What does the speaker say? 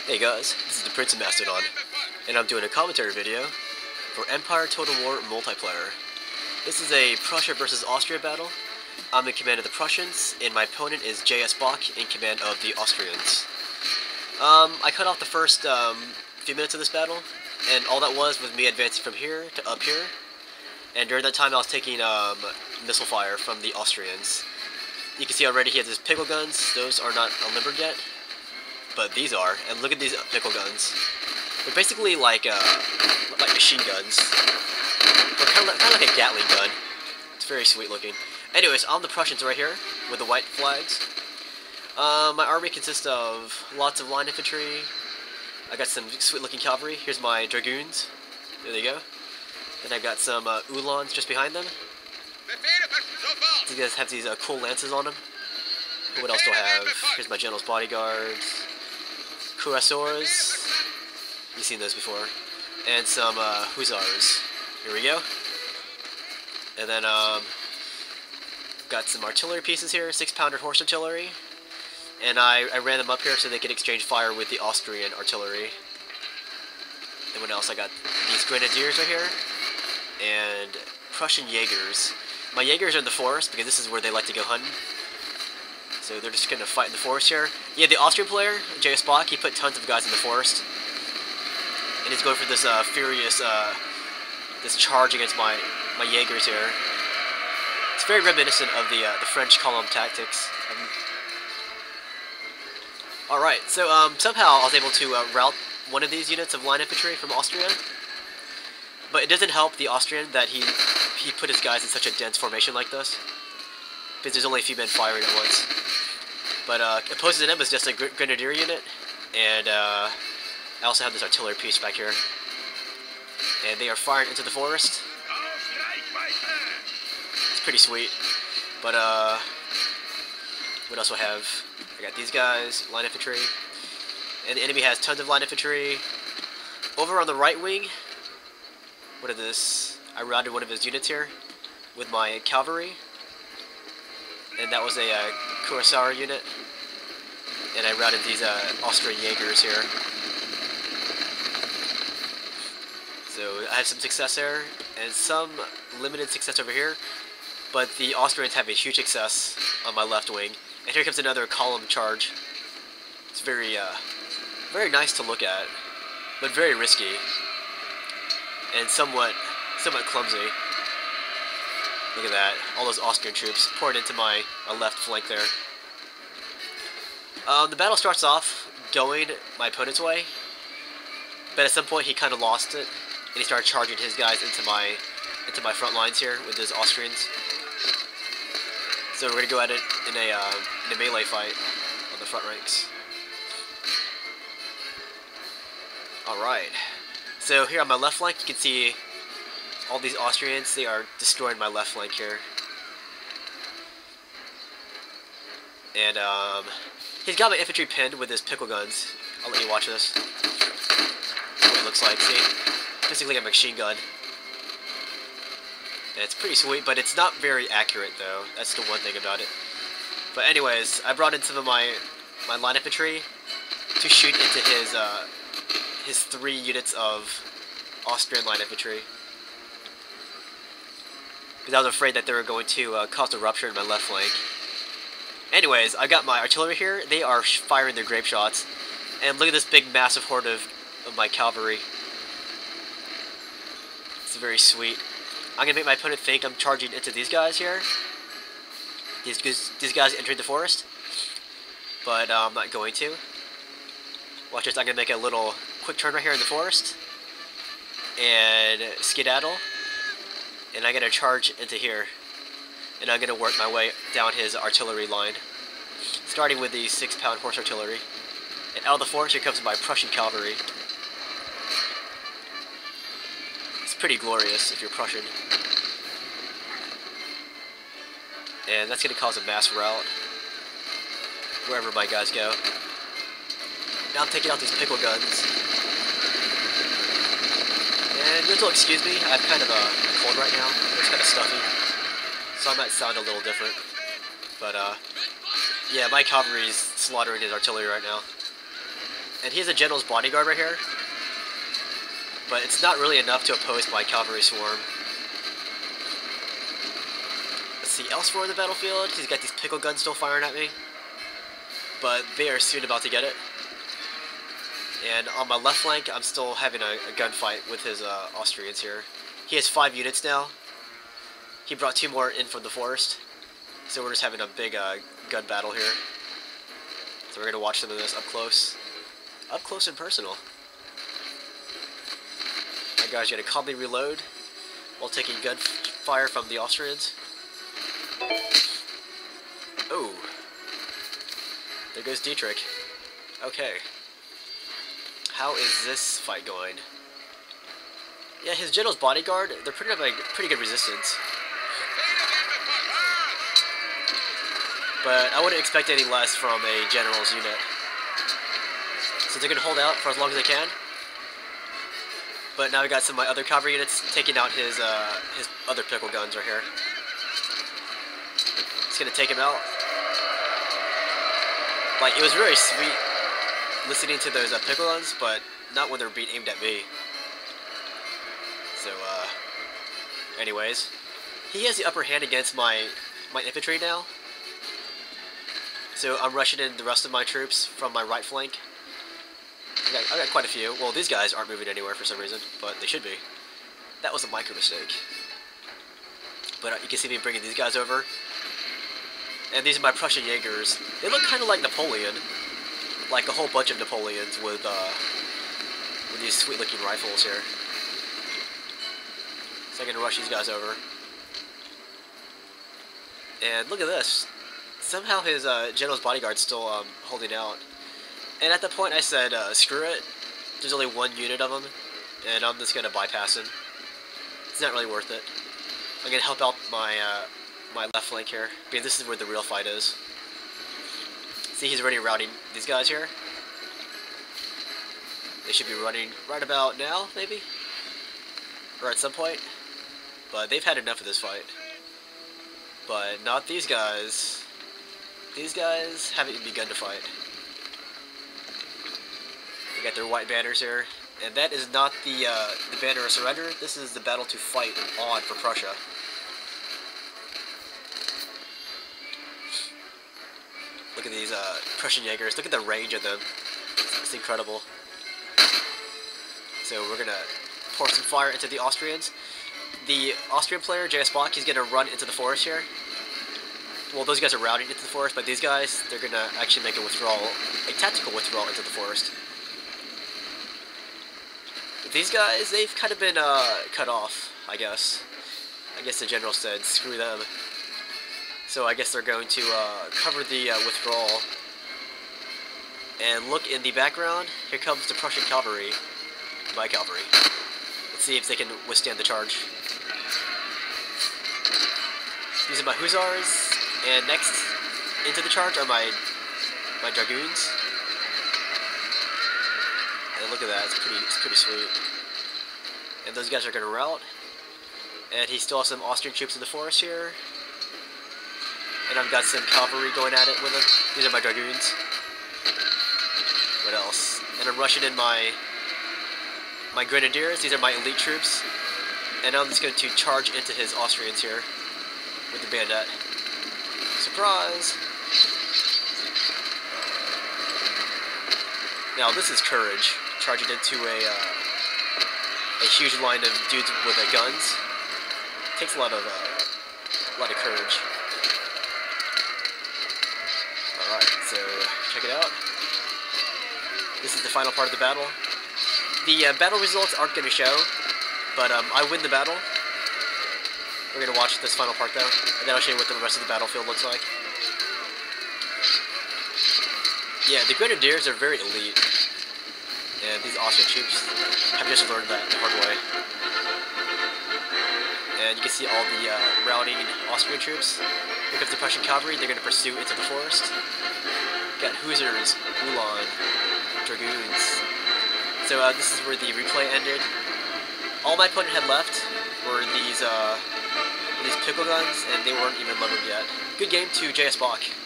Hey guys, this is the Prince of Mastodon, and I'm doing a commentary video for Empire Total War Multiplayer. This is a Prussia versus Austria battle. I'm in command of the Prussians, and my opponent is JSBach in command of the Austrians. I cut off the first few minutes of this battle, and all that was me advancing from here to up here. And during that time I was taking missile fire from the Austrians. You can see already he has his pickle guns. Those are not unlimbered yet, but these are. And look at these pickle guns. They're basically like machine guns. They're kind of like a Gatling gun. It's very sweet looking. Anyways, I'm the Prussians right here with the white flags. My army consists of lots of line infantry. I got some sweet looking cavalry. Here's my dragoons. There they go. Then I've got some Uhlans just behind them. These guys have these cool lances on them. What else do I have? Here's my general's bodyguards. Cuirassiers. You've seen those before. And some hussars. Here we go. And then got some artillery pieces here, 6-pounder horse artillery. And I ran them up here so they could exchange fire with the Austrian artillery. And what else? I got these grenadiers right here. And Prussian Jaegers. My Jaegers are in the forest because this is where they like to go hunting. So they're just going to fight in the forest here. Yeah, the Austrian player, JSBach, he put tons of guys in the forest. And he's going for this furious this charge against my Jaegers here. It's very reminiscent of the French column tactics. Alright, so somehow I was able to rout one of these units of line infantry from Austria. But it doesn't help the Austrian that he put his guys in such a dense formation like this. Because there's only a few men firing at once. But opposed to them is just a grenadier unit. And I also have this artillery piece back here. And they are firing into the forest. It's pretty sweet. But what else do I have? I got these guys, line infantry. And the enemy has tons of line infantry. Over on the right wing, what is this? I routed one of his units here with my cavalry. And that was a Cuirassier unit. And I routed these Austrian Jaegers here. So I had some success there, and some limited success over here. But the Austrians have a huge success on my left wing. And here comes another column charge. It's very, very nice to look at, but very risky. And somewhat clumsy. Look at that. All those Austrian troops poured into my left flank there. The battle starts off going my opponent's way, but at some point he kind of lost it, and he started charging his guys into my front lines here with his Austrians. So we're gonna go at it in a melee fight on the front ranks. All right. So here on my left flank, you can see all these Austrians. They are destroying my left flank here. And he's got my infantry pinned with his pickle guns. I'll let you watch this. That's what it looks like. See? Basically a machine gun. And it's pretty sweet, but it's not very accurate though. That's the one thing about it. But anyways, I brought in some of my line infantry to shoot into his 3 units of Austrian line infantry. Because I was afraid that they were going to cause a rupture in my left flank. Anyways, I got my artillery here. They are firing their grape shots. And look at this big massive horde of my cavalry. It's very sweet. I'm going to make my opponent think I'm charging into these guys here. These guys entered the forest. But I'm not going to. Watch this, I'm going to make a little quick turn right here in the forest. And skedaddle. And I'm going to charge into here. And I'm going to work my way down his artillery line. Starting with the 6-pound horse artillery. And out of the forest here comes my Prussian cavalry. It's pretty glorious if you're Prussian. And that's going to cause a mass rout wherever my guys go. Now I'm taking out these pickle guns. And you'll excuse me, I have kind of a cold right now. It's kind of stuffy. So I might sound a little different. But, yeah, my cavalry's slaughtering his artillery right now. And he has a general's bodyguard right here. But it's not really enough to oppose my cavalry swarm. Let's see, elsewhere in the battlefield, he's got these pickle guns still firing at me. But they are soon about to get it. And on my left flank, I'm still having a gunfight with his Austrians here. He has 5 units now. He brought 2 more in from the forest. So we're just having a big gun battle here. So we're going to watch some of this up close. Up close and personal. My guys gotta calmly reload while taking gunfire from the Austrians. Oh. There goes Dietrich. Okay. How is this fight going? Yeah, his general's bodyguard, they're putting up a pretty good resistance. But I wouldn't expect any less from a general's unit. So they're going to hold out for as long as they can. But now we got some of my other cavalry units taking out his other pickle guns right here. It's going to take him out. Like, it was really sweet listening to those pickle guns, but not when they're being aimed at me. So, anyways. He has the upper hand against my infantry now. So I'm rushing in the rest of my troops from my right flank. I got quite a few. Well, these guys aren't moving anywhere for some reason, but they should be. That was a micro mistake. But you can see me bringing these guys over. And these are my Prussian Jaegers. They look kind of like Napoleon. Like a whole bunch of Napoleons with these sweet-looking rifles here. So I'm going to rush these guys over. And look at this. Somehow his general's bodyguard's still holding out. And at that point I said, screw it. There's only 1 unit of them, and I'm just going to bypass him. It's not really worth it. I'm going to help out my my left flank here, because this is where the real fight is. See, he's already routing these guys here. They should be running right about now, maybe? Or at some point. But they've had enough of this fight. But not these guys. These guys haven't even begun to fight. They got their white banners here. And that is not the banner of surrender. This is the battle to fight on for Prussia. Look at these Prussian Jaegers. Look at the range of them. It's incredible. So we're going to pour some fire into the Austrians. The Austrian player, JSBach, he's going to run into the forest here. Well, those guys are routing into the forest, but these guys, they're going to actually make a withdrawal, a tactical withdrawal into the forest. These guys, they've kind of been cut off, I guess. I guess the general said, screw them. So I guess they're going to cover the withdrawal. And look in the background, here comes the Prussian cavalry. My cavalry. Let's see if they can withstand the charge. These are my hussars, and next into the charge are my dragoons. And look at that, it's pretty sweet. And those guys are going to rout. And he still has some Austrian troops in the forest here. And I've got some cavalry going at it with him. These are my dragoons. What else? And I'm rushing in my grenadiers. These are my elite troops. And I'm just going to charge into his Austrians here with the bayonet. Surprise! Now this is courage, charging into a huge line of dudes with guns. Takes a lot of courage. All right, so check it out. This is the final part of the battle. The battle results aren't going to show, but I win the battle. We're going to watch this final part though, and then I'll show you what the rest of the battlefield looks like. Yeah, the grenadiers are very elite, and these Austrian troops have just learned that the hard way. And you can see all the routing Austrian troops. Here comes the Prussian cavalry. They're going to pursue into the forest. Got hussars, Ulan, dragoons. So this is where the replay ended. All my opponent had left were these pickle guns, and they weren't even leveled yet. Good game to JSBach.